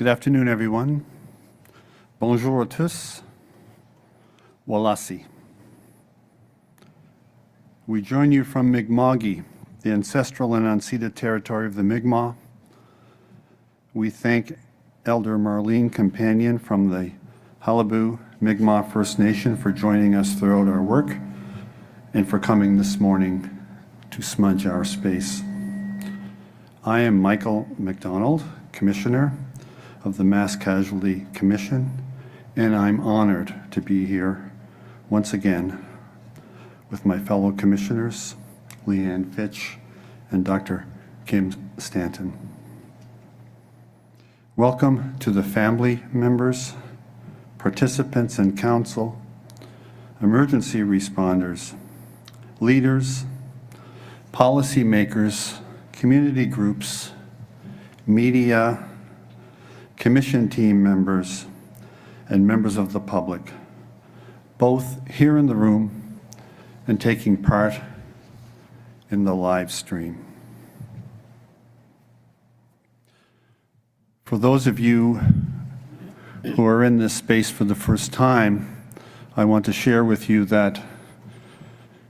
Good afternoon, everyone. Bonjour à tous. Walasi. We join you from Mi'kma'ki, the ancestral and unceded territory of the Mi'kmaq. We thank Elder Marlene Companion from the Halibu Mi'kmaq First Nation for joining us throughout our work and for coming this morning to smudge our space. I am Michael McDonald, Commissioner of the Mass Casualty Commission, and I'm honored to be here once again with my fellow commissioners, Leanne Fitch and Dr. Kim Stanton. Welcome to the family members, participants and council, emergency responders, leaders, policymakers, community groups, media, commission team members, and members of the public, both here in the room and taking part in the live stream. For those of you who are in this space for the first time, I want to share with you that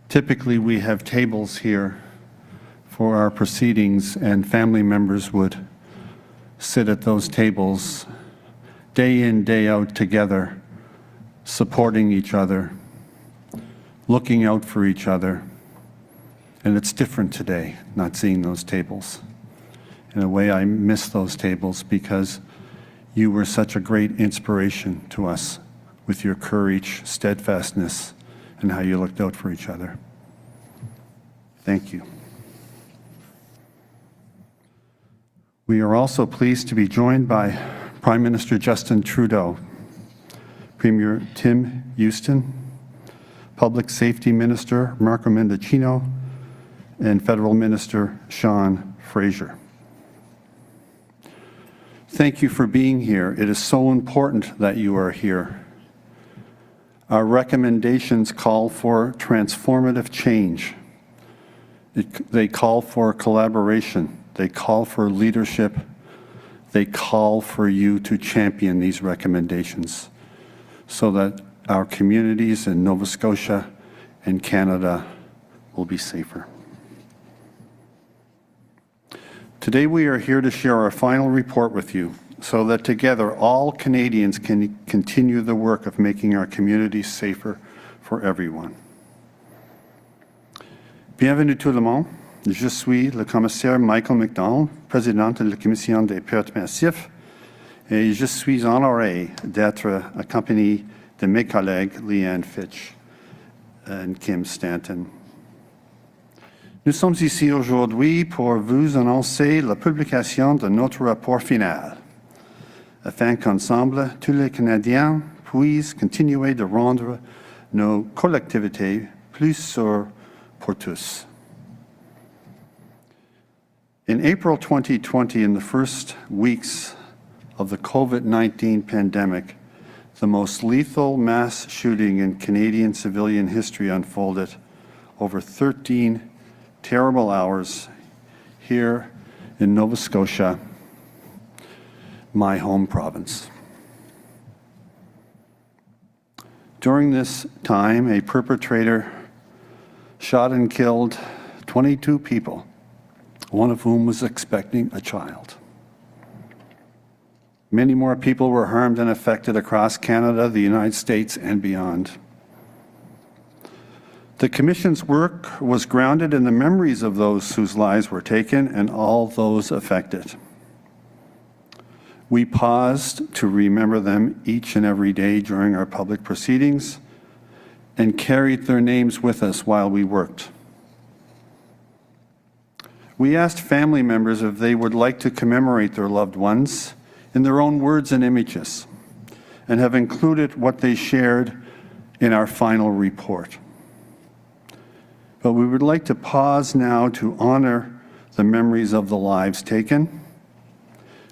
typically we have tables here for our proceedings, and family members would sit at those tables day in, day out together, supporting each other, looking out for each other. And it's different today, not seeing those tables. In a way, I miss those tables because you were such a great inspiration to us with your courage, steadfastness, and how you looked out for each other. Thank you. We are also pleased to be joined by Prime Minister Justin Trudeau, Premier Tim Houston, Public Safety Minister Marco Mendicino, and Federal Minister Sean Fraser. Thank you for being here. It is so important that you are here. Our recommendations call for transformative change. They call for collaboration. They call for leadership. They call for you to champion these recommendations so that our communities in Nova Scotia and Canada will be safer. Today we are here to share our final report with you so that together all Canadians can continue the work of making our communities safer for everyone. Bienvenue tout le monde. Je suis le commissaire Michael McDonald, président de la Commission des pertes massives, et je suis honoré d'être accompagné de mes collègues Leanne Fitch et Kim Stanton. Nous sommes ici aujourd'hui pour vous annoncer la publication de notre rapport final, afin qu'ensemble, tous les Canadiens puissent continuer de rendre nos collectivités plus sûres pour tous. In April 2020, in the first weeks of the COVID-19 pandemic, the most lethal mass shooting in Canadian civilian history unfolded over 13 terrible hours here in Nova Scotia, my home province. During this time, a perpetrator shot and killed 22 people, one of whom was expecting a child. Many more people were harmed and affected across Canada, the United States, and beyond. The Commission's work was grounded in the memories of those whose lives were taken and all those affected. We paused to remember them each and every day during our public proceedings and carried their names with us while we worked. We asked family members if they would like to commemorate their loved ones in their own words and images, and have included what they shared in our final report. But we would like to pause now to honor the memories of the lives taken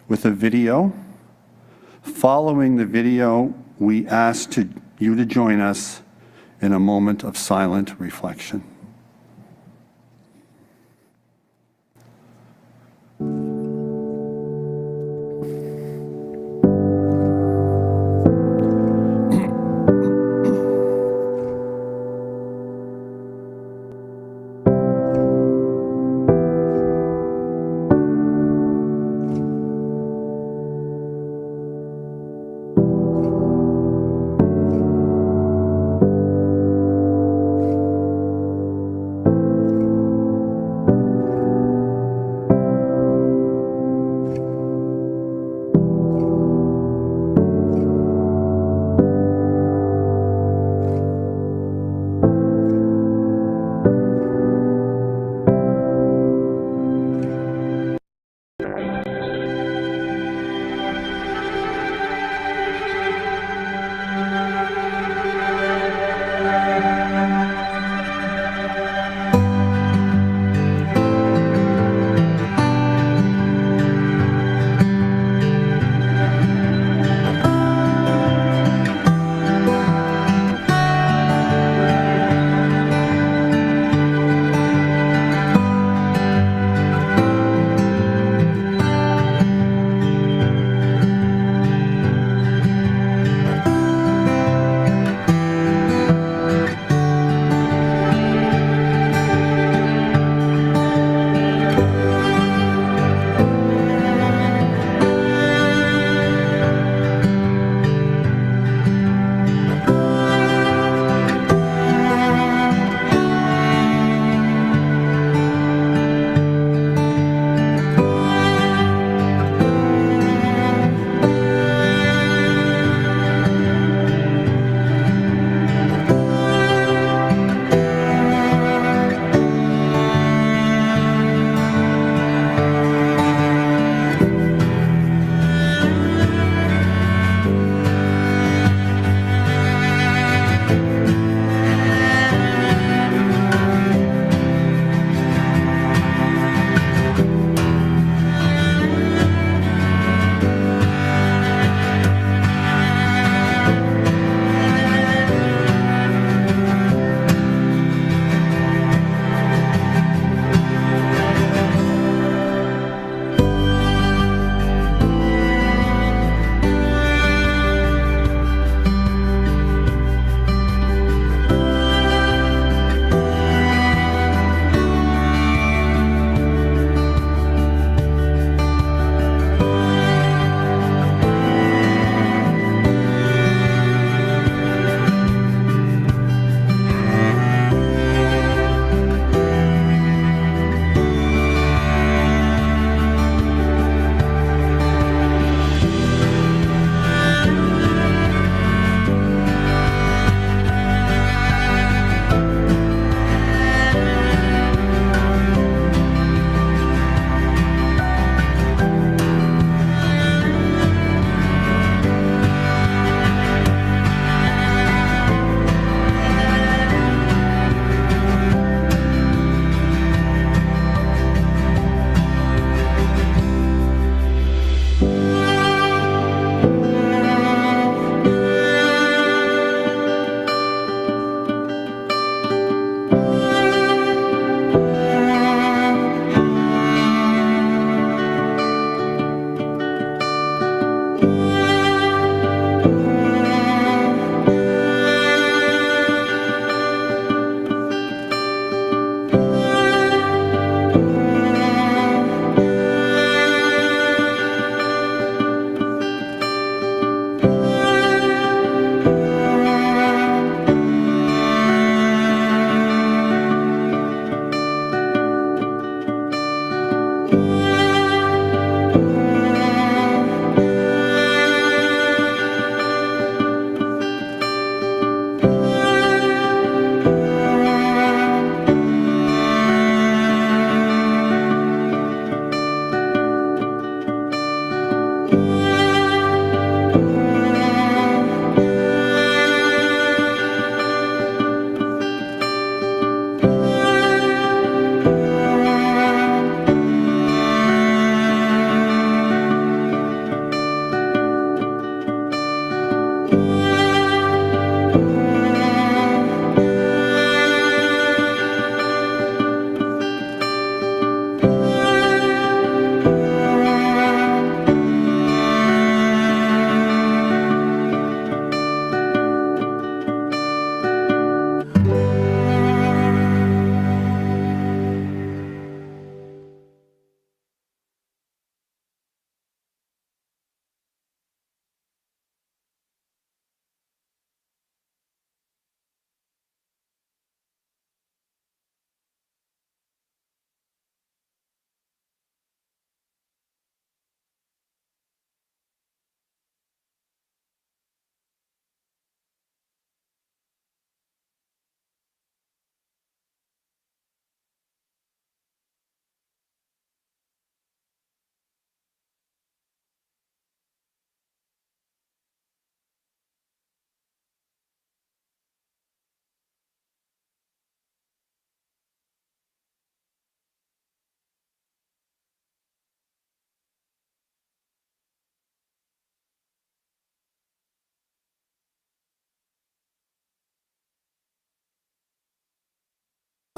with a video. Following the video, we ask you to join us in a moment of silent reflection.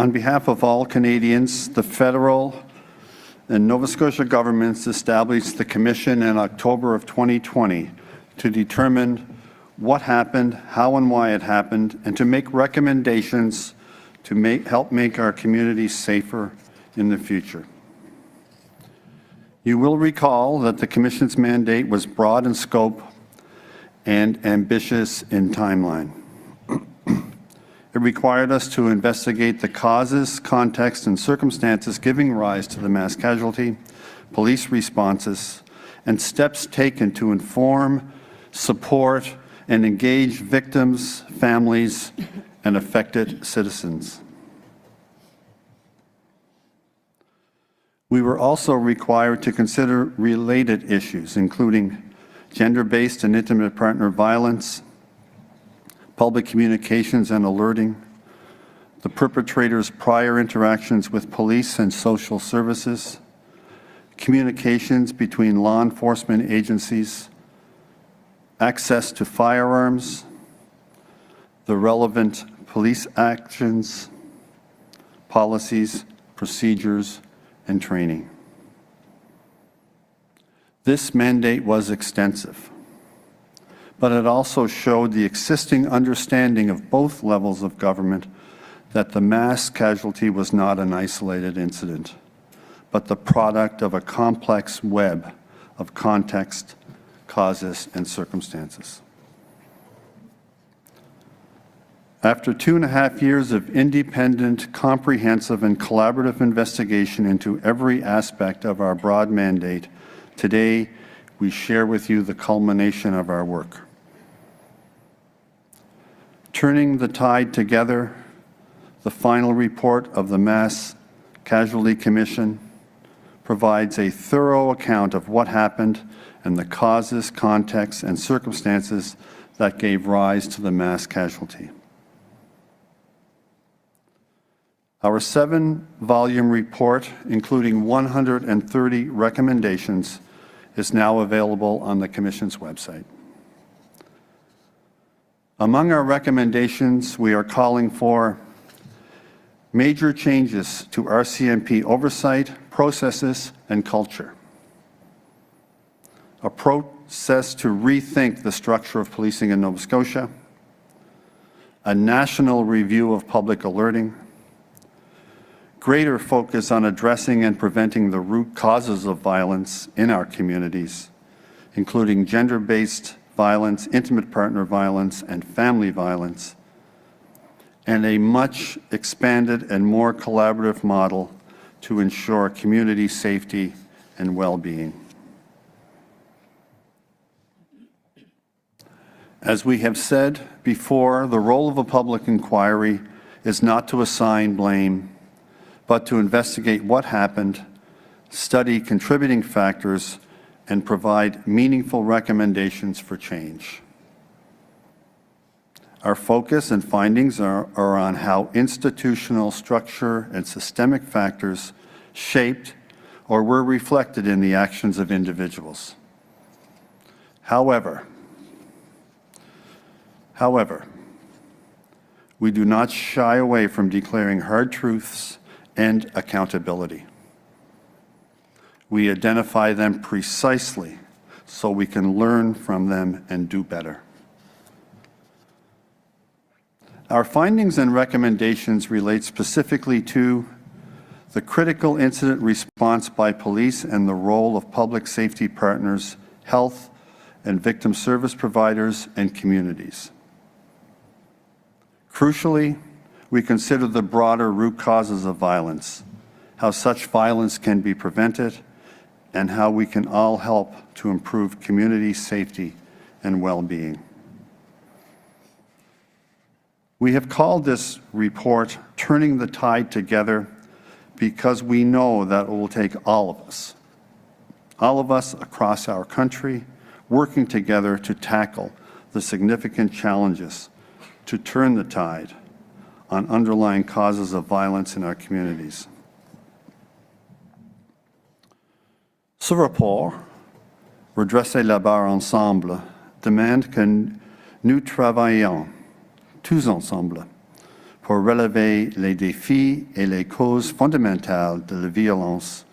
On behalf of all Canadians, the federal and Nova Scotia governments established the Commission in October of 2020 to determine what happened, how and why it happened, and to make recommendations to help make our communities safer in the future. You will recall that the Commission's mandate was broad in scope and ambitious in timeline. It required us to investigate the causes, context, and circumstances giving rise to the mass casualty, police responses, and steps taken to inform, support, and engage victims, families, and affected citizens. We were also required to consider related issues, including gender-based and intimate partner violence, public communications and alerting, the perpetrator's prior interactions with police and social services, communications between law enforcement agencies, access to firearms, the relevant police actions, policies, procedures, and training. This mandate was extensive, but it also showed the existing understanding of both levels of government that the mass casualty was not an isolated incident, but the product of a complex web of context, causes, and circumstances. After 2.5 years of independent, comprehensive, and collaborative investigation into every aspect of our broad mandate, today we share with you the culmination of our work. Turning the Tide Together, the final report of the Mass Casualty Commission, provides a thorough account of what happened and the causes, context, and circumstances that gave rise to the mass casualty. Our 7-volume report, including 130 recommendations, is now available on the Commission's website. Among our recommendations, we are calling for major changes to RCMP oversight, processes, and culture. A process to rethink the structure of policing in Nova Scotia, a national review of public alerting, greater focus on addressing and preventing the root causes of violence in our communities, including gender-based violence, intimate partner violence, and family violence, and a much expanded and more collaborative model to ensure community safety and well-being. As we have said before, the role of a public inquiry is not to assign blame, but to investigate what happened, study contributing factors, and provide meaningful recommendations for change. Our focus and findings are on how institutional structure and systemic factors shaped or were reflected in the actions of individuals. However, we do not shy away from declaring hard truths and accountability. We identify them precisely so we can learn from them and do better. Our findings and recommendations relate specifically to the critical incident response by police and the role of public safety partners, health and victim service providers, and communities. Crucially, we consider the broader root causes of violence, how such violence can be prevented, and how we can all help to improve community safety and well-being. We have called this report Turning the Tide Together because we know that it will take all of us across our country, working together to tackle the significant challenges to turn the tide on underlying causes of violence in our communities. Ce rapport, Redresser la barre ensemble, demande que nous travaillions tous ensemble pour relever les défis et les causes fondamentales de la violence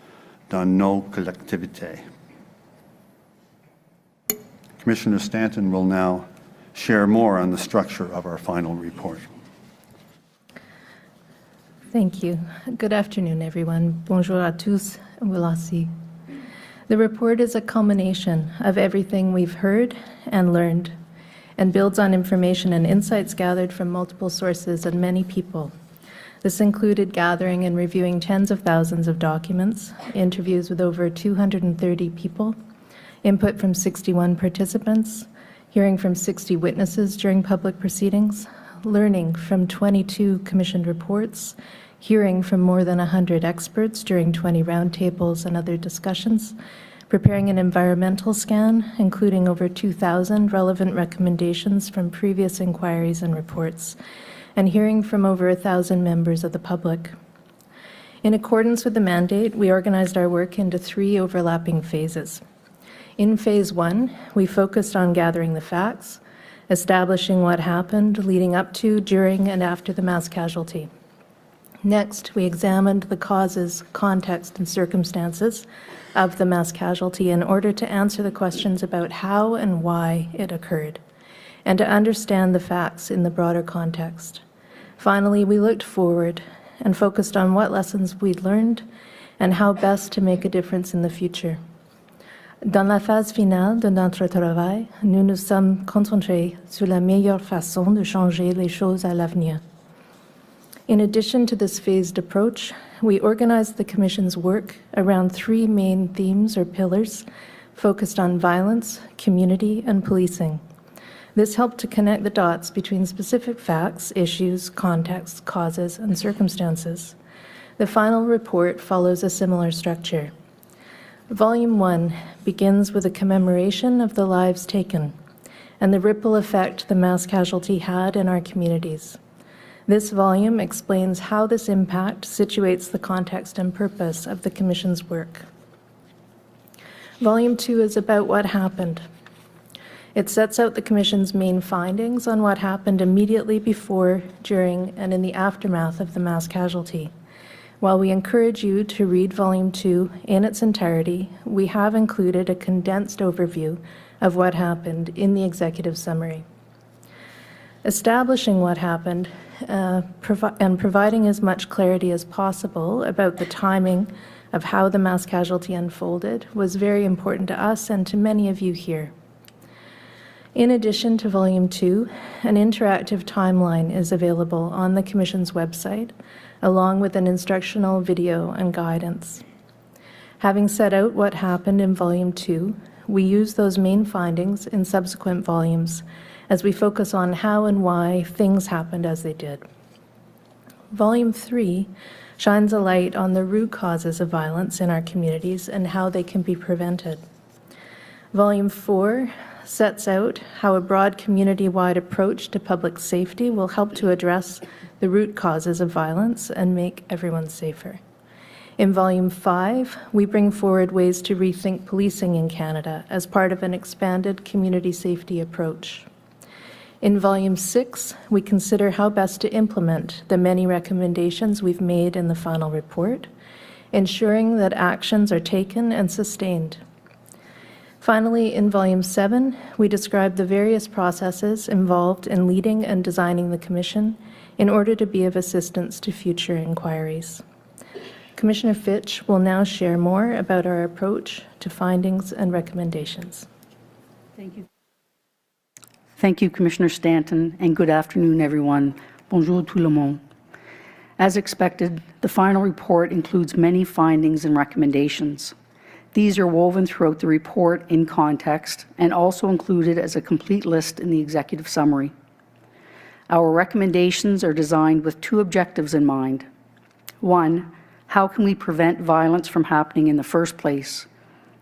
dans nos collectivités. Commissioner Stanton will now share more on the structure of our final report. Thank you. Good afternoon, everyone. Bonjour à tous. Wilasi. The report is a culmination of everything we've heard and learned, and builds on information and insights gathered from multiple sources and many people. This included gathering and reviewing tens of thousands of documents, interviews with over 230 people, input from 61 participants, hearing from 60 witnesses during public proceedings, learning from 22 commissioned reports, hearing from more than 100 experts during 20 roundtables and other discussions, preparing an environmental scan, including over 2,000 relevant recommendations from previous inquiries and reports, and hearing from over 1,000 members of the public. In accordance with the mandate, we organized our work into 3 overlapping phases. In Phase 1, we focused on gathering the facts, establishing what happened leading up to, during, and after the mass casualty. Next, we examined the causes, context, and circumstances of the mass casualty in order to answer the questions about how and why it occurred, and to understand the facts in the broader context. Finally, we looked forward and focused on what lessons we'd learned and how best to make a difference in the future. Dans la phase finale de notre travail, nous nous sommes concentrés sur la meilleure façon de changer les choses à l'avenir. In addition to this phased approach, we organized the Commission's work around 3 main themes or pillars focused on violence, community, and policing. This helped to connect the dots between specific facts, issues, contexts, causes, and circumstances. The final report follows a similar structure. Volume 1 begins with a commemoration of the lives taken and the ripple effect the mass casualty had in our communities. This volume explains how this impact situates the context and purpose of the Commission's work. Volume 2 is about what happened. It sets out the Commission's main findings on what happened immediately before, during, and in the aftermath of the mass casualty. While we encourage you to read Volume 2 in its entirety, we have included a condensed overview of what happened in the executive summary. Establishing what happened and providing as much clarity as possible about the timing of how the mass casualty unfolded was very important to us and to many of you here. In addition to Volume 2, an interactive timeline is available on the Commission's website, along with an instructional video and guidance. Having set out what happened in Volume 2, we use those main findings in subsequent volumes as we focus on how and why things happened as they did. Volume 3 shines a light on the root causes of violence in our communities and how they can be prevented. Volume 4 sets out how a broad community-wide approach to public safety will help to address the root causes of violence and make everyone safer. In Volume 5, we bring forward ways to rethink policing in Canada as part of an expanded community safety approach. In Volume 6, we consider how best to implement the many recommendations we've made in the final report, ensuring that actions are taken and sustained. Finally, in Volume 7, we describe the various processes involved in leading and designing the Commission in order to be of assistance to future inquiries. Commissioner Fitch will now share more about our approach to findings and recommendations. Thank you. Thank you, Commissioner Stanton, and good afternoon, everyone. Bonjour tout le monde. As expected, the final report includes many findings and recommendations. These are woven throughout the report in context and also included as a complete list in the executive summary. Our recommendations are designed with 2 objectives in mind. 1, how can we prevent violence from happening in the first place?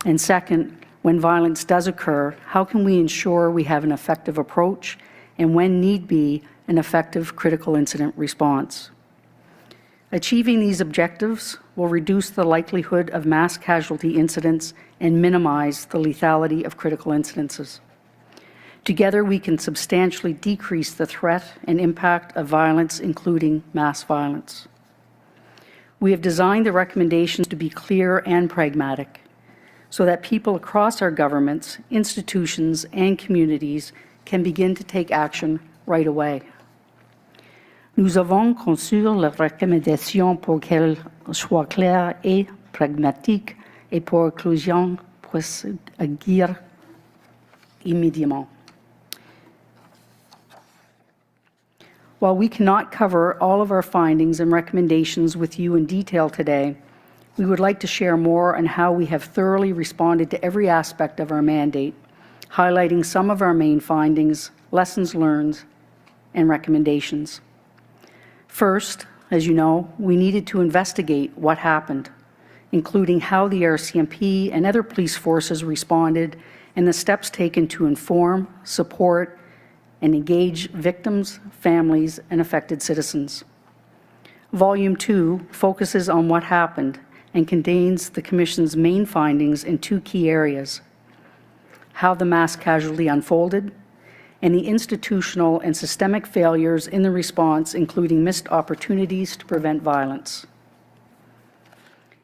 And second, when violence does occur, how can we ensure we have an effective approach and, when need be, an effective critical incident response? Achieving these objectives will reduce the likelihood of mass casualty incidents and minimize the lethality of critical incidences. Together, we can substantially decrease the threat and impact of violence, including mass violence. We have designed the recommendations to be clear and pragmatic, so that people across our governments, institutions, and communities can begin to take action right away. Nous avons conçu les recommandations pour qu'elles soient claires et pragmatiques et pour que les gens puissent agir immédiatement. While we cannot cover all of our findings and recommendations with you in detail today, we would like to share more on how we have thoroughly responded to every aspect of our mandate, highlighting some of our main findings, lessons learned, and recommendations. First, as you know, we needed to investigate what happened, including how the RCMP and other police forces responded and the steps taken to inform, support, and engage victims, families, and affected citizens. Volume 2 focuses on what happened and contains the Commission's main findings in 2 key areas: how the mass casualty unfolded, and the institutional and systemic failures in the response, including missed opportunities to prevent violence.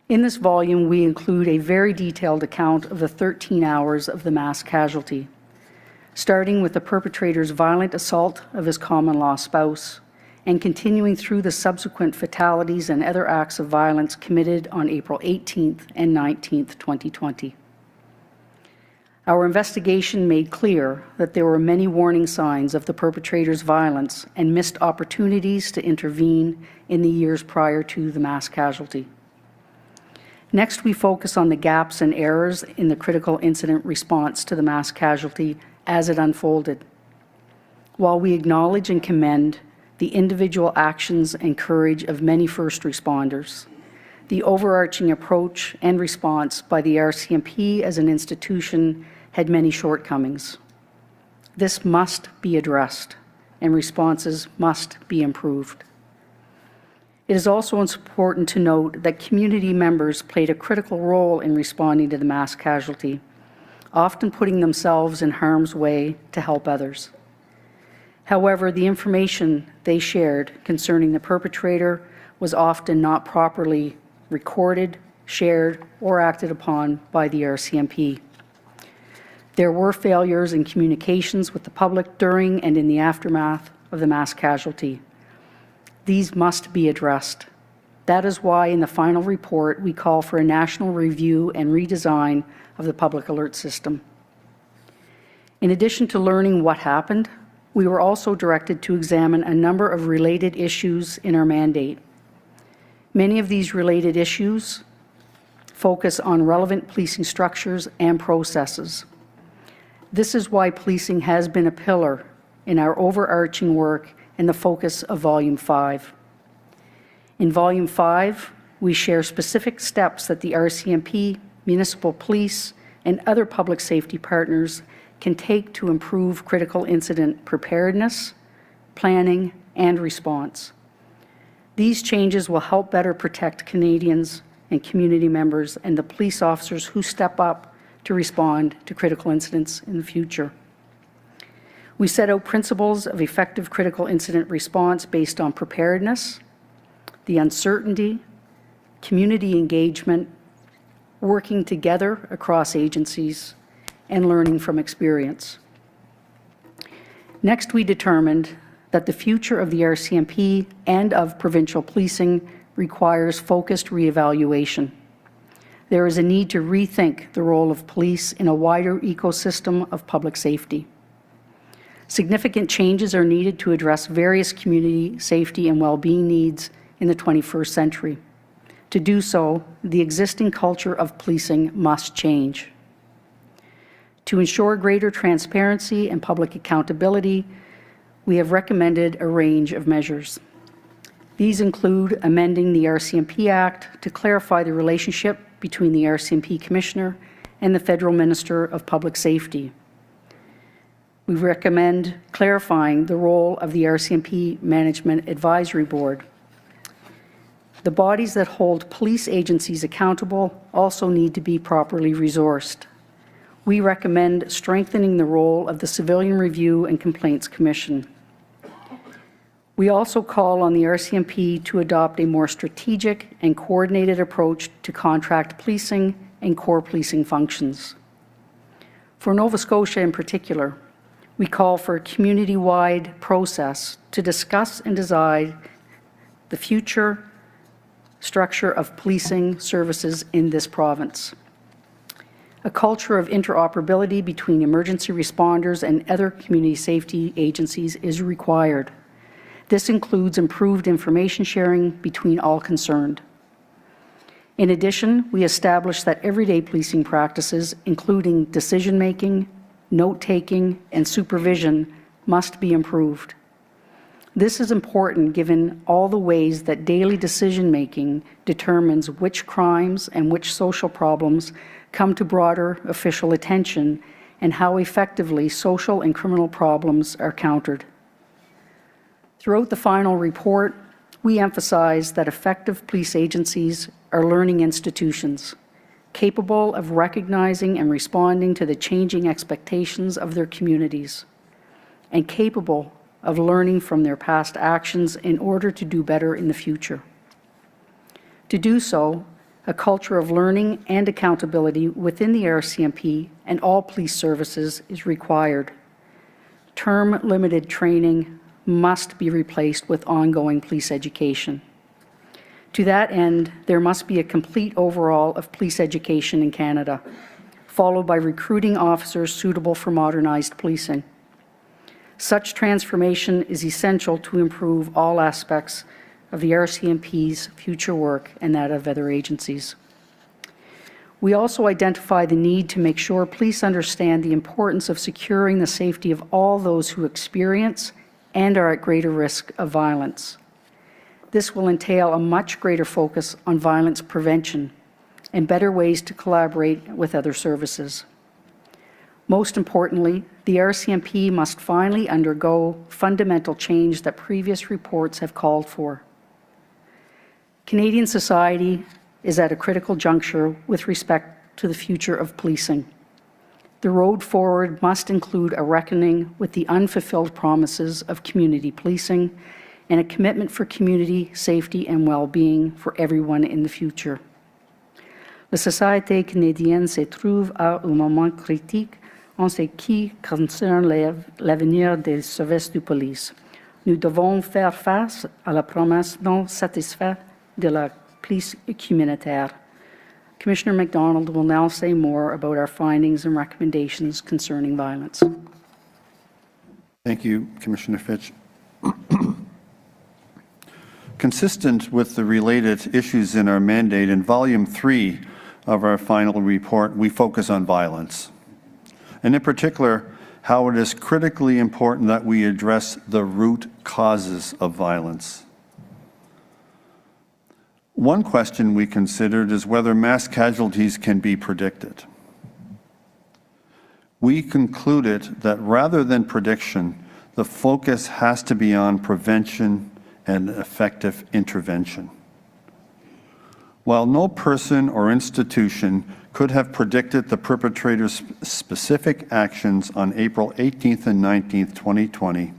In this volume, we include a very detailed account of the 13 hours of the mass casualty, starting with the perpetrator's violent assault of his common-law spouse and continuing through the subsequent fatalities and other acts of violence committed on April 18th and 19th, 2020. Our investigation made clear that there were many warning signs of the perpetrator's violence and missed opportunities to intervene in the years prior to the mass casualty. Next, we focus on the gaps and errors in the critical incident response to the mass casualty as it unfolded. While we acknowledge and commend the individual actions and courage of many first responders, the overarching approach and response by the RCMP as an institution had many shortcomings. This must be addressed, and responses must be improved. It is also important to note that community members played a critical role in responding to the mass casualty, often putting themselves in harm's way to help others. However, the information they shared concerning the perpetrator was often not properly recorded, shared, or acted upon by the RCMP. There were failures in communications with the public during and in the aftermath of the mass casualty. These must be addressed. That is why in the final report we call for a national review and redesign of the public alert system. In addition to learning what happened, we were also directed to examine a number of related issues in our mandate. Many of these related issues focus on relevant policing structures and processes. This is why policing has been a pillar in our overarching work and the focus of Volume 5. In Volume 5, we share specific steps that the RCMP, municipal police, and other public safety partners can take to improve critical incident preparedness, planning, and response. These changes will help better protect Canadians and community members and the police officers who step up to respond to critical incidents in the future. We set out principles of effective critical incident response based on preparedness, the uncertainty, community engagement, working together across agencies, and learning from experience. Next, we determined that the future of the RCMP and of provincial policing requires focused reevaluation. There is a need to rethink the role of police in a wider ecosystem of public safety. Significant changes are needed to address various community safety and well-being needs in the 21st century. To do so, the existing culture of policing must change. To ensure greater transparency and public accountability, we have recommended a range of measures. These include amending the RCMP Act to clarify the relationship between the RCMP Commissioner and the Federal Minister of Public Safety. We recommend clarifying the role of the RCMP Management Advisory Board. The bodies that hold police agencies accountable also need to be properly resourced. we recommend strengthening the role of the Civilian Review and Complaints Commission. We also call on the RCMP to adopt a more strategic and coordinated approach to contract policing and core policing functions. For Nova Scotia in particular, we call for a community-wide process to discuss and decide the future structure of policing services in this province. A culture of interoperability between emergency responders and other community safety agencies is required. This includes improved information sharing between all concerned. In addition, we established that everyday policing practices, including decision-making, note-taking, and supervision, must be improved. This is important given all the ways that daily decision-making determines which crimes and which social problems come to broader official attention and how effectively social and criminal problems are countered. Throughout the final report, we emphasize that effective police agencies are learning institutions, capable of recognizing and responding to the changing expectations of their communities, and capable of learning from their past actions in order to do better in the future. To do so, a culture of learning and accountability within the RCMP and all police services is required. Term-limited training must be replaced with ongoing police education. To that end, there must be a complete overhaul of police education in Canada, followed by recruiting officers suitable for modernized policing. Such transformation is essential to improve all aspects of the RCMP's future work and that of other agencies. We also identify the need to make sure police understand the importance of securing the safety of all those who experience and are at greater risk of violence. This will entail a much greater focus on violence prevention and better ways to collaborate with other services. Most importantly, the RCMP must finally undergo fundamental change that previous reports have called for. Canadian society is at a critical juncture with respect to the future of policing. The road forward must include a reckoning with the unfulfilled promises of community policing and a commitment for community safety and well-being for everyone in the future. La société canadienne se trouve à un moment critique en ce qui concerne l'avenir des services de police. Nous devons faire face à la promesse non satisfaite de la police communautaire. Commissioner MacDonald will now say more about our findings and recommendations concerning violence. Thank you, Commissioner Fitch. Consistent with the related issues in our mandate, in Volume 3 of our final report, we focus on violence, and in particular, how it is critically important that we address the root causes of violence. One question we considered is whether mass casualties can be predicted. We concluded that rather than prediction, the focus has to be on prevention and effective intervention. While no person or institution could have predicted the perpetrator's specific actions on April 18th and 19th, 2020,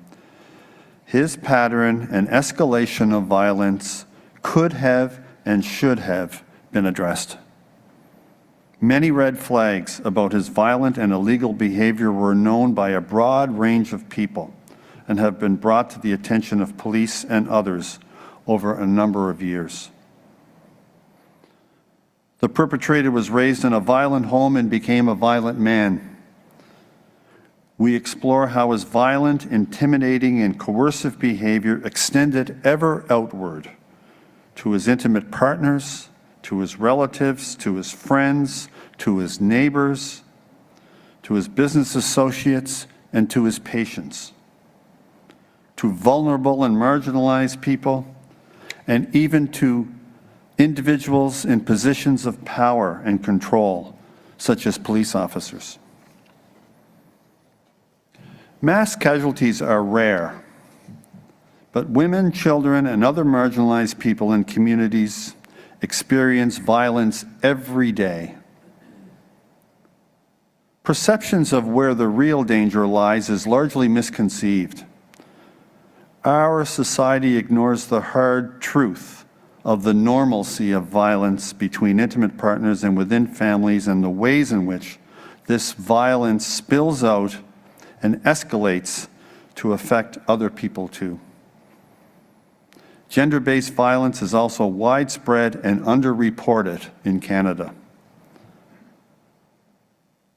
his pattern and escalation of violence could have and should have been addressed. Many red flags about his violent and illegal behavior were known by a broad range of people and have been brought to the attention of police and others over a number of years. The perpetrator was raised in a violent home and became a violent man. We explore how his violent, intimidating, and coercive behavior extended ever outward to his intimate partners, to his relatives, to his friends, to his neighbors, to his business associates, and to his patients, to vulnerable and marginalized people, and even to individuals in positions of power and control, such as police officers. Mass casualties are rare, but women, children, and other marginalized people in communities experience violence every day. Perceptions of where the real danger lies is largely misconceived. Our society ignores the hard truth of the normalcy of violence between intimate partners and within families and the ways in which this violence spills out and escalates to affect other people too. Gender-based violence is also widespread and underreported in Canada.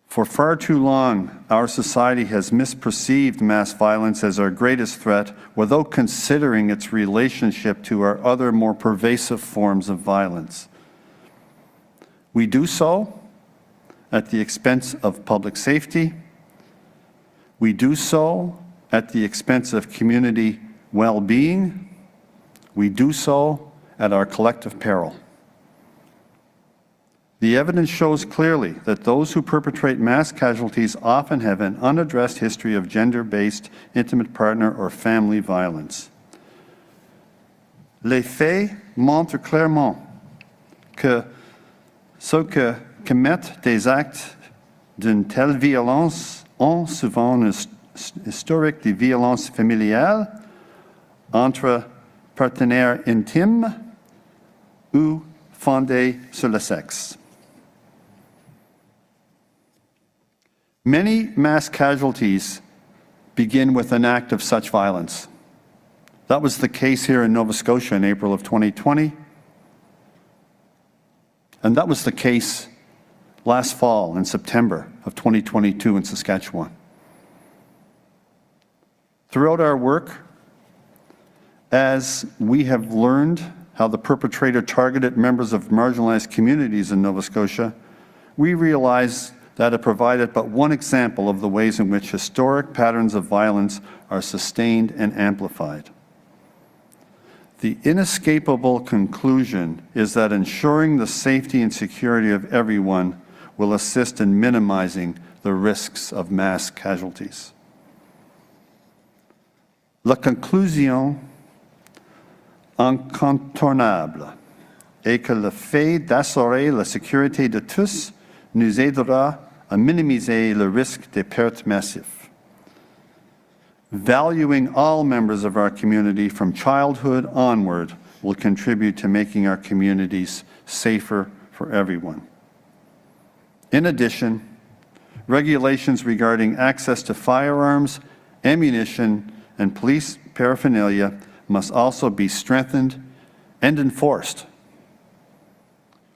For far too long, our society has misperceived mass violence as our greatest threat without considering its relationship to our other more pervasive forms of violence. We do so at the expense of public safety. We do so at the expense of community well-being. We do so at our collective peril. The evidence shows clearly that those who perpetrate mass casualties often have an unaddressed history of gender-based intimate partner or family violence. Les faits montrent clairement que ceux qui commettent des actes d'une telle violence ont souvent un historique de violence familiale entre partenaires intimes ou fondée sur le sexe. Many mass casualties begin with an act of such violence. That was the case here in Nova Scotia in April of 2020, and that was the case last fall in September of 2022 in Saskatchewan. Throughout our work, as we have learned how the perpetrator targeted members of marginalized communities in Nova Scotia, we realize that it provided but one example of the ways in which historic patterns of violence are sustained and amplified. The inescapable conclusion is that ensuring the safety and security of everyone will assist in minimizing the risks of mass casualties. La conclusion incontournable est que le fait d'assurer la sécurité de tous nous aidera à minimiser le risque de pertes massives. Valuing all members of our community from childhood onward will contribute to making our communities safer for everyone. In addition, regulations regarding access to firearms, ammunition, and police paraphernalia must also be strengthened and enforced.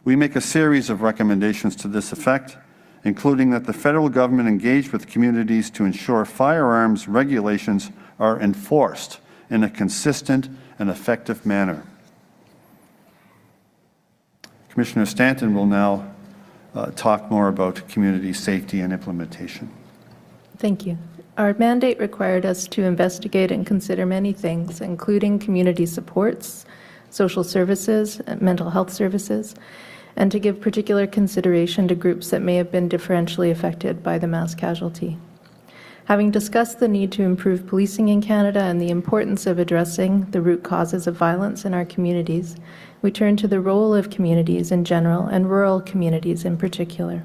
We make a series of recommendations to this effect, including that the federal government engage with communities to ensure firearms regulations are enforced in a consistent and effective manner. Commissioner Stanton will now talk more about community safety and implementation. Thank you. Our mandate required us to investigate and consider many things, including community supports, social services, mental health services, and to give particular consideration to groups that may have been differentially affected by the mass casualty. Having discussed the need to improve policing in Canada and the importance of addressing the root causes of violence in our communities, we turn to the role of communities in general and rural communities in particular.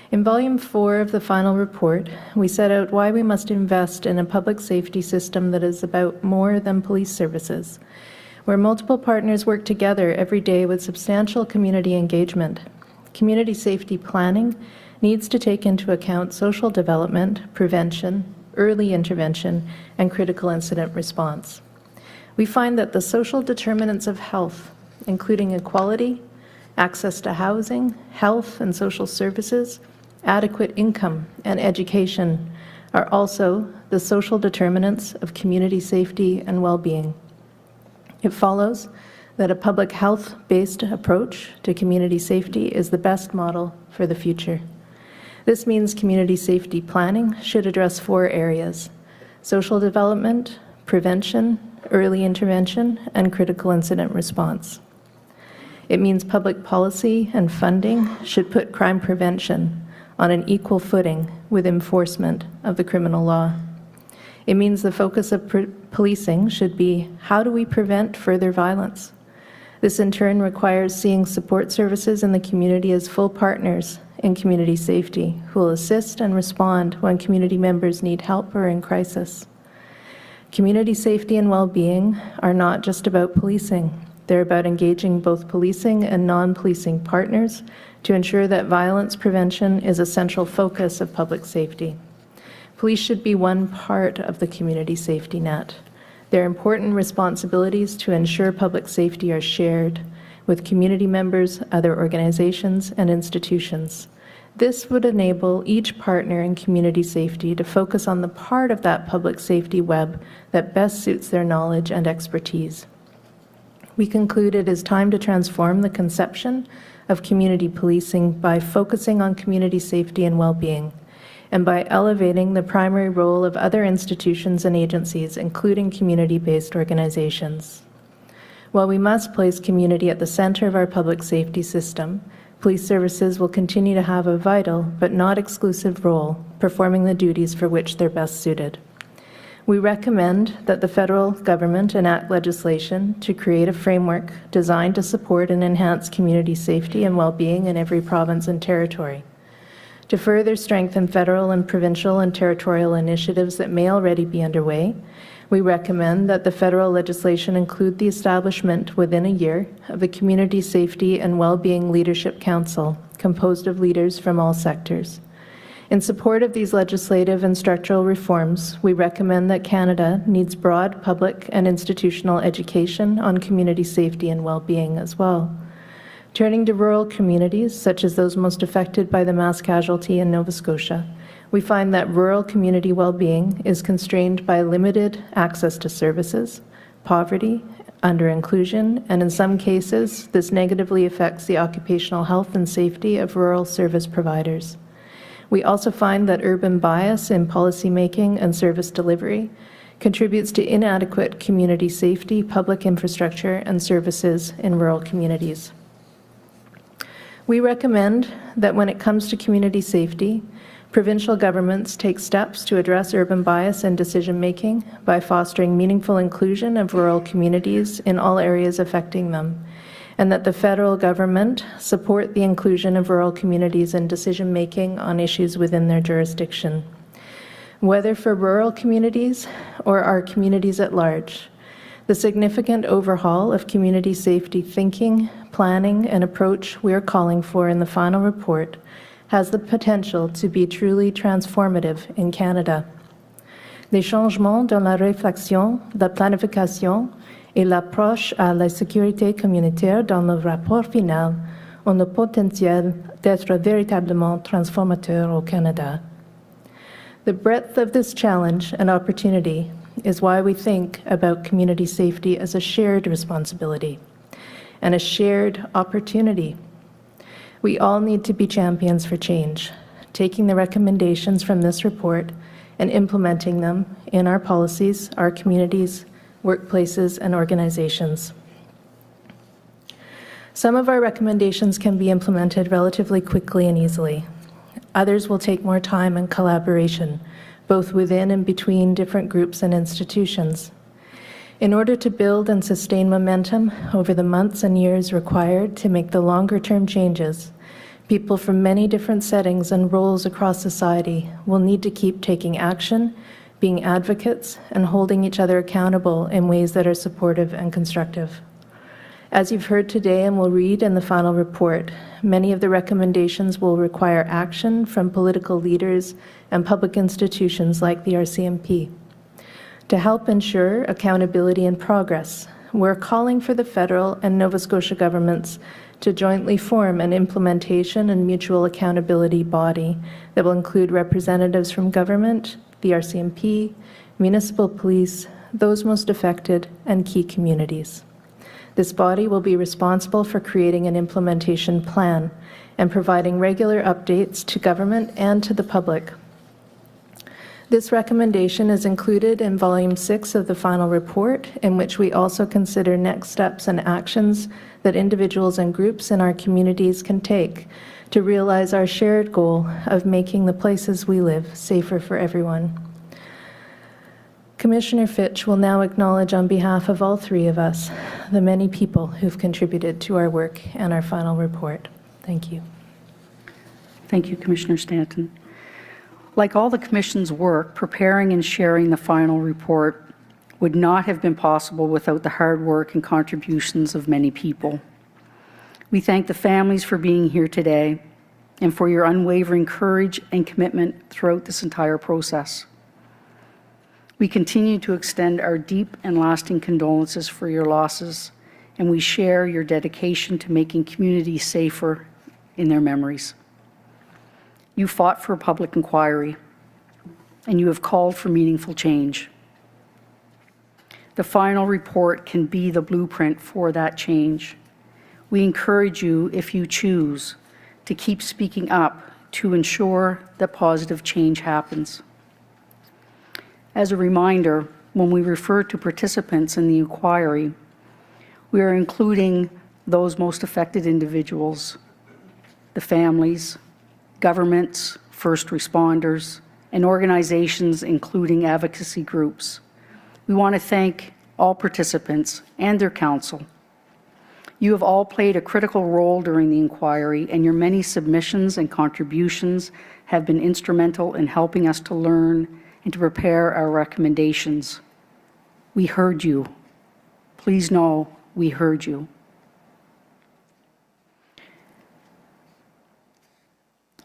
In Volume 4 of the final report, we set out why we must invest in a public safety system that is about more than police services, where multiple partners work together every day with substantial community engagement. Community safety planning needs to take into account social development, prevention, early intervention, and critical incident response. We find that the social determinants of health, including equality, access to housing, health and social services, adequate income, and education, are also the social determinants of community safety and well-being. It follows that a public health-based approach to community safety is the best model for the future. This means community safety planning should address 4 areas: social development, prevention, early intervention, and critical incident response. It means public policy and funding should put crime prevention on an equal footing with enforcement of the criminal law. It means the focus of policing should be, how do we prevent further violence? This in turn requires seeing support services in the community as full partners in community safety who will assist and respond when community members need help or in crisis. Community safety and well-being are not just about policing. They're about engaging both policing and non-policing partners to ensure that violence prevention is a central focus of public safety. Police should be one part of the community safety net. Their important responsibilities to ensure public safety are shared with community members, other organizations, and institutions. This would enable each partner in community safety to focus on the part of that public safety web that best suits their knowledge and expertise. We conclude it is time to transform the conception of community policing by focusing on community safety and well-being, and by elevating the primary role of other institutions and agencies, including community-based organizations. While we must place community at the center of our public safety system, police services will continue to have a vital but not exclusive role, performing the duties for which they're best suited. We recommend that the federal government enact legislation to create a framework designed to support and enhance community safety and well-being in every province and territory. To further strengthen federal and provincial and territorial initiatives that may already be underway, we recommend that the federal legislation include the establishment within a year of a Community Safety and Well-Being Leadership Council composed of leaders from all sectors. In support of these legislative and structural reforms, we recommend that Canada needs broad public and institutional education on community safety and well-being as well. Turning to rural communities, such as those most affected by the mass casualty in Nova Scotia, we find that rural community well-being is constrained by limited access to services, poverty, under-inclusion, and in some cases, this negatively affects the occupational health and safety of rural service providers. We also find that urban bias in policymaking and service delivery contributes to inadequate community safety, public infrastructure, and services in rural communities. We recommend that when it comes to community safety, provincial governments take steps to address urban bias in decision-making by fostering meaningful inclusion of rural communities in all areas affecting them, and that the federal government support the inclusion of rural communities in decision-making on issues within their jurisdiction. Whether for rural communities or our communities at large, the significant overhaul of community safety thinking, planning, and approach we are calling for in the final report has the potential to be truly transformative in Canada. Les changements dans la réflexion, la planification et l'approche à la sécurité communautaire dans le rapport final ont le potentiel d'être véritablement transformateurs au Canada. The breadth of this challenge and opportunity is why we think about community safety as a shared responsibility and a shared opportunity. We all need to be champions for change, taking the recommendations from this report and implementing them in our policies, our communities, workplaces, and organizations. Some of our recommendations can be implemented relatively quickly and easily. Others will take more time and collaboration, both within and between different groups and institutions. In order to build and sustain momentum over the months and years required to make the longer-term changes, people from many different settings and roles across society will need to keep taking action, being advocates, and holding each other accountable in ways that are supportive and constructive. As you've heard today and will read in the final report, many of the recommendations will require action from political leaders and public institutions like the RCMP. To help ensure accountability and progress, we're calling for the federal and Nova Scotia governments to jointly form an implementation and mutual accountability body that will include representatives from government, the RCMP, municipal police, those most affected, and key communities. This body will be responsible for creating an implementation plan and providing regular updates to government and to the public. This recommendation is included in Volume 6 of the final report, in which we also consider next steps and actions that individuals and groups in our communities can take to realize our shared goal of making the places we live safer for everyone. Commissioner Fitch will now acknowledge on behalf of all three of us the many people who've contributed to our work and our final report. Thank you. Thank you, Commissioner Stanton. Like all the Commission's work, preparing and sharing the final report would not have been possible without the hard work and contributions of many people. We thank the families for being here today and for your unwavering courage and commitment throughout this entire process. We continue to extend our deep and lasting condolences for your losses, and we share your dedication to making communities safer in their memories. You fought for public inquiry, and you have called for meaningful change. The final report can be the blueprint for that change. We encourage you, if you choose, to keep speaking up to ensure that positive change happens. As a reminder, when we refer to participants in the inquiry, we are including those most affected individuals, the families, governments, first responders, and organizations including advocacy groups. We want to thank all participants and their counsel. You have all played a critical role during the inquiry, and your many submissions and contributions have been instrumental in helping us to learn and to prepare our recommendations. We heard you. Please know we heard you.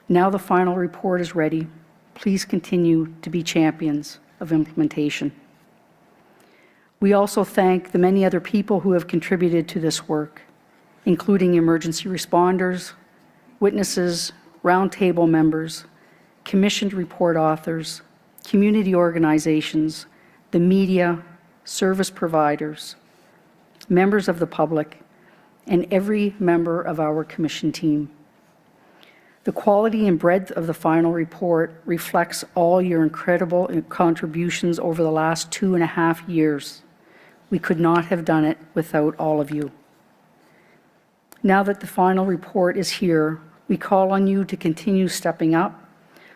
Now the final report is ready. Please continue to be champions of implementation. We also thank the many other people who have contributed to this work, including emergency responders, witnesses, roundtable members, commissioned report authors, community organizations, the media, service providers, members of the public, and every member of our commission team. The quality and breadth of the final report reflects all your incredible contributions over the last 2.5 years. We could not have done it without all of you. Now that the final report is here, we call on you to continue stepping up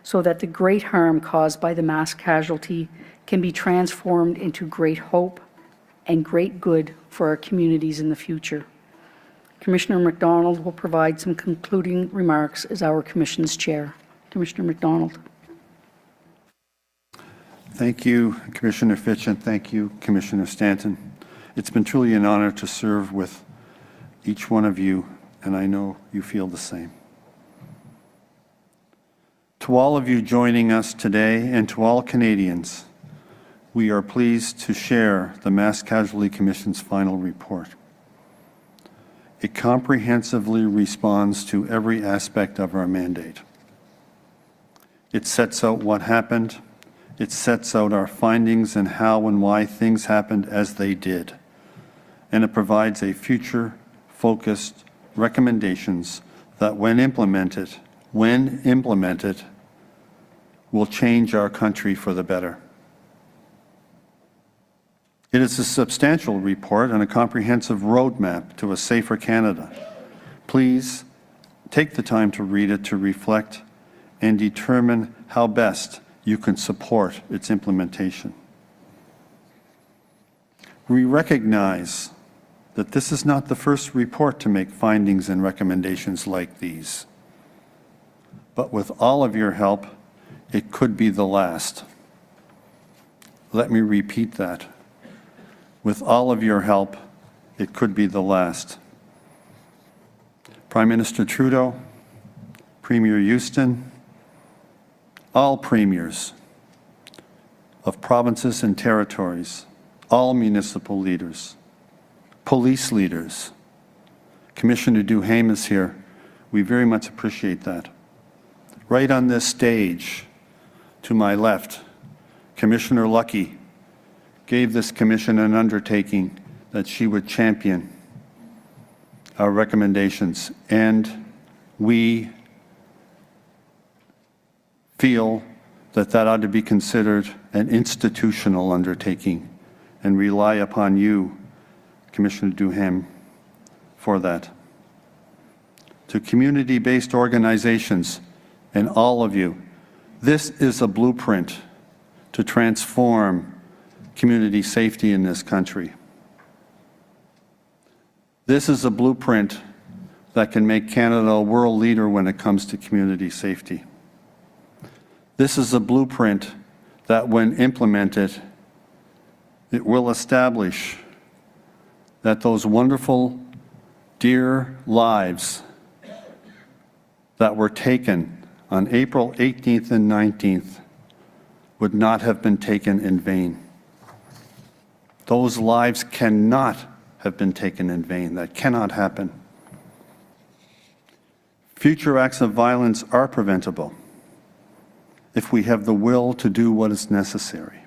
so that the great harm caused by the mass casualty can be transformed into great hope and great good for our communities in the future. Commissioner MacDonald will provide some concluding remarks as our Commission's chair. Commissioner MacDonald. Thank you, Commissioner Fitch, and thank you, Commissioner Stanton. It's been truly an honor to serve with each one of you, and I know you feel the same. To all of you joining us today and to all Canadians, we are pleased to share the Mass Casualty Commission's final report. It comprehensively responds to every aspect of our mandate. It sets out what happened. It sets out our findings and how and why things happened as they did. And it provides a future-focused recommendations that when implemented, will change our country for the better. It is a substantial report and a comprehensive roadmap to a safer Canada. Please take the time to read it, to reflect and determine how best you can support its implementation. We recognize that this is not the first report to make findings and recommendations like these. But with all of your help, it could be the last. Let me repeat that. With all of your help, it could be the last. Prime Minister Trudeau, Premier Houston, all premiers of provinces and territories, all municipal leaders, police leaders. Commissioner Duhaime is here. We very much appreciate that. Right on this stage, to my left, Commissioner Lucky gave this commission an undertaking that she would champion our recommendations, and we feel that that ought to be considered an institutional undertaking and rely upon you, Commissioner Duhaime, for that. To community-based organizations and all of you, this is a blueprint to transform community safety in this country. This is a blueprint that can make Canada a world leader when it comes to community safety. This is a blueprint that, when implemented, it will establish that those wonderful, dear lives that were taken on April 18th and 19th would not have been taken in vain. Those lives cannot have been taken in vain. That cannot happen. Future acts of violence are preventable if we have the will to do what is necessary.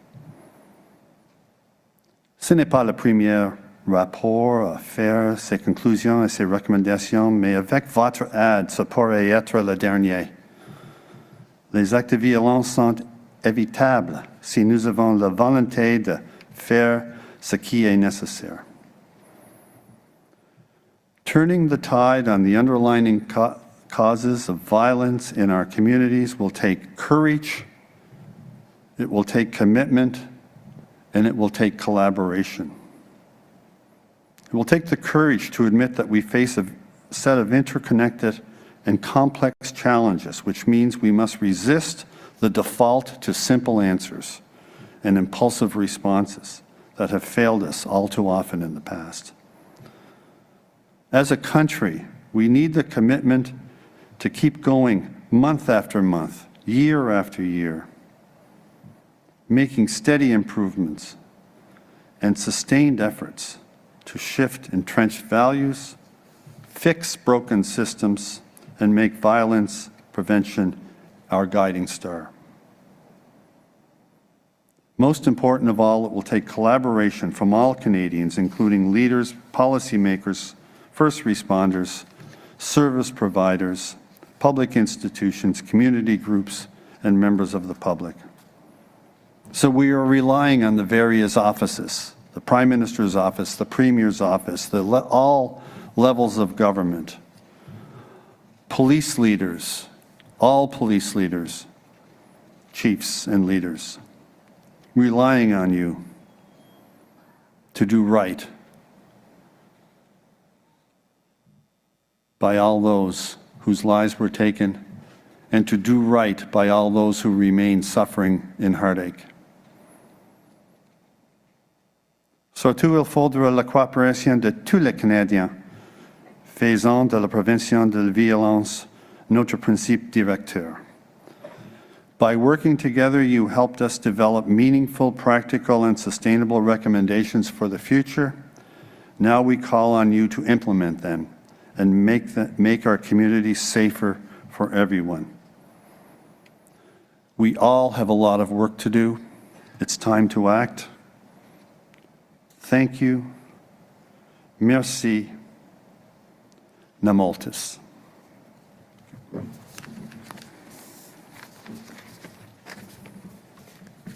Ce n'est pas le premier rapport à faire ses conclusions et ses recommandations, mais avec votre aide, ça pourrait être le dernier. Les actes de violence sont évitables si nous avons la volonté de faire ce qui est nécessaire. Turning the tide on the underlying causes of violence in our communities will take courage, it will take commitment, and it will take collaboration. It will take the courage to admit that we face a set of interconnected and complex challenges, which means we must resist the default to simple answers and impulsive responses that have failed us all too often in the past. As a country, we need the commitment to keep going month after month, year after year, making steady improvements and sustained efforts to shift entrenched values, fix broken systems, and make violence prevention our guiding star. Most important of all, it will take collaboration from all Canadians, including leaders, policymakers, first responders, service providers, public institutions, community groups, and members of the public. So we are relying on the various offices, the Prime Minister's office, the Premier's office, all levels of government, police leaders, all police leaders, chiefs and leaders, relying on you to do right by all those whose lives were taken, and to do right by all those who remain suffering in heartache. Surtout, il faudra la coopération de tous les Canadiens, faisant de la prévention de la violence notre principe directeur. By working together, you helped us develop meaningful, practical, and sustainable recommendations for the future. Now we call on you to implement them and make our community safer for everyone. We all have a lot of work to do. It's time to act. Thank you. Merci. Namoltis.